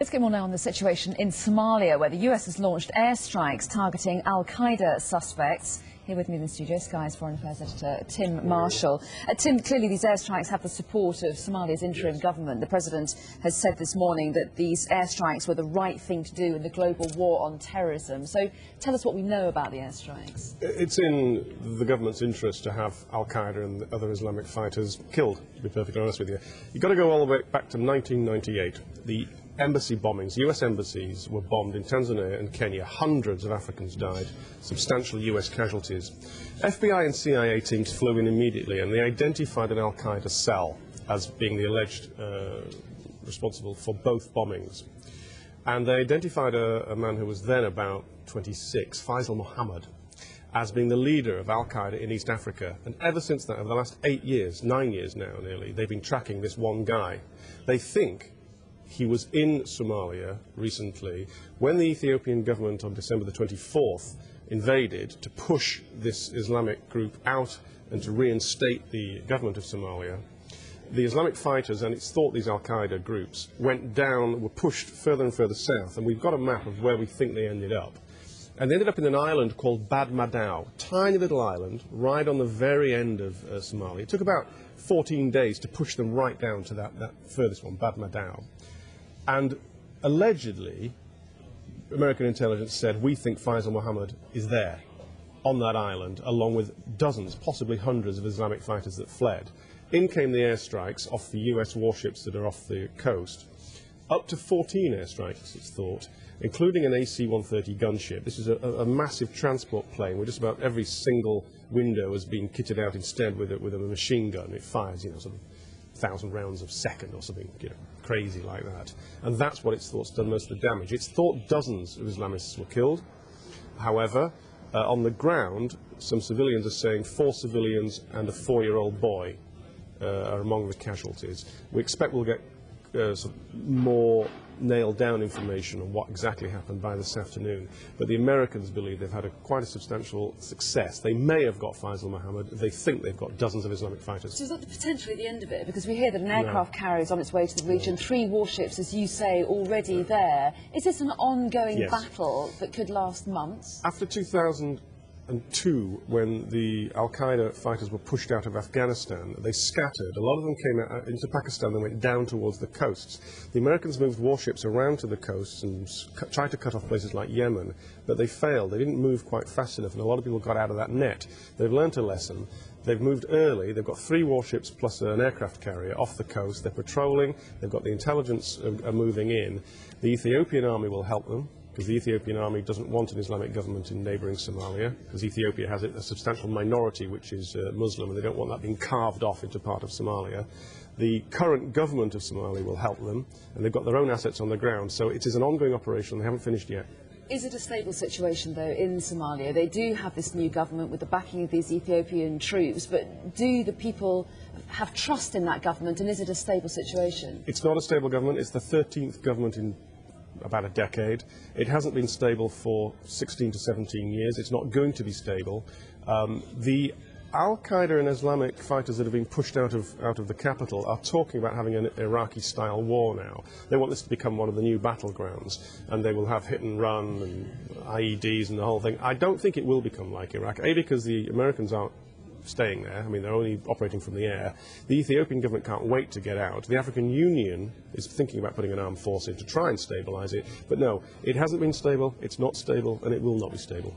Let's get more now on the situation in Somalia, where the US has launched airstrikes targeting al-Qaeda suspects. Here with me in the studio, Sky's Foreign Affairs Editor Tim Marshall. Tim, clearly these airstrikes have the support of Somalia's interim government. The President has said this morning that these airstrikes were the right thing to do in the global war on terrorism. So tell us what we know about the airstrikes. It's in the government's interest to have al-Qaeda and the other Islamic fighters killed, to be perfectly honest with you. You've got to go all the way back to 1998. The embassy bombings, US embassies were bombed in Tanzania and Kenya. Hundreds of Africans died, substantial US casualties. FBI and CIA teams flew in immediately and they identified an al-Qaeda cell as being the alleged responsible for both bombings. And they identified a man who was then about 26, Faisal Mohammed, as being the leader of al-Qaeda in East Africa. And ever since that, over the last 8 years, 9 years now nearly, they've been tracking this one guy. They think he was in Somalia recently when the Ethiopian government on December the 24th invaded to push this Islamic group out and to reinstate the government of Somalia. The Islamic fighters, and it's thought these al-Qaeda groups, went down, were pushed further and further south, and we've got a map of where we think they ended up. And they ended up in an island called bombardeo, tiny little island, right on the very end of Somalia. It took about 14 days to push them right down to that furthest one, bombardeo. And allegedly, American intelligence said, we think Faisal Mohammed is there, on that island, along with dozens, possibly hundreds of Islamic fighters that fled. In came the airstrikes off the US warships that are off the coast. Up to 14 airstrikes, it's thought, including an AC-130 gunship. This is a massive transport plane where just about every single window has been kitted out instead with a machine gun. It fires, sort of 1,000 rounds a second or something, crazy like that. And that's what it's thought's done most of the damage. It's thought dozens of Islamists were killed. However, on the ground, some civilians are saying 4 civilians and a 4-year-old boy are among the casualties. We expect we'll get sort of more nailed down information on what exactly happened by this afternoon. But the Americans believe they've had quite a substantial success. They may have got Faisal Mohammed. They think they've got dozens of Islamic fighters. So is that potentially the end of it? Because we hear that an aircraft carrier is on its way to the region, 3 warships, as you say, already there. Is this an ongoing battle that could last months? After 2002, when the al-Qaeda fighters were pushed out of Afghanistan, they scattered. A lot of them came out into Pakistan and went down towards the coasts. The Americans moved warships around to the coasts and tried to cut off places like Yemen, but they failed. They didn't move quite fast enough, and a lot of people got out of that net. They've learnt a lesson. They've moved early. They've got 3 warships plus an aircraft carrier off the coast. They're patrolling. They've got the intelligence moving in. The Ethiopian army will help them, because the Ethiopian army doesn't want an Islamic government in neighbouring Somalia, because Ethiopia has a substantial minority which is Muslim, and they don't want that being carved off into part of Somalia. The current government of Somalia will help them, and they've got their own assets on the ground, so it is an ongoing operation. They haven't finished yet. Is it a stable situation, though, in Somalia? They do have this new government with the backing of these Ethiopian troops, but do the people have trust in that government, and is it a stable situation? It's not a stable government. It's the 13th government in about a decade. It hasn't been stable for 16 to 17 years. It's not going to be stable. The al-Qaeda and Islamic fighters that have been pushed out of the capital are talking about having an Iraqi-style war now. They want this to become one of the new battlegrounds, and they will have hit and run and IEDs and the whole thing. I don't think it will become like Iraq, A, because the Americans aren't staying there. I mean, they're only operating from the air. The Ethiopian government can't wait to get out. The African Union is thinking about putting an armed force in to try and stabilise it. But no, it hasn't been stable, it's not stable, and it will not be stable.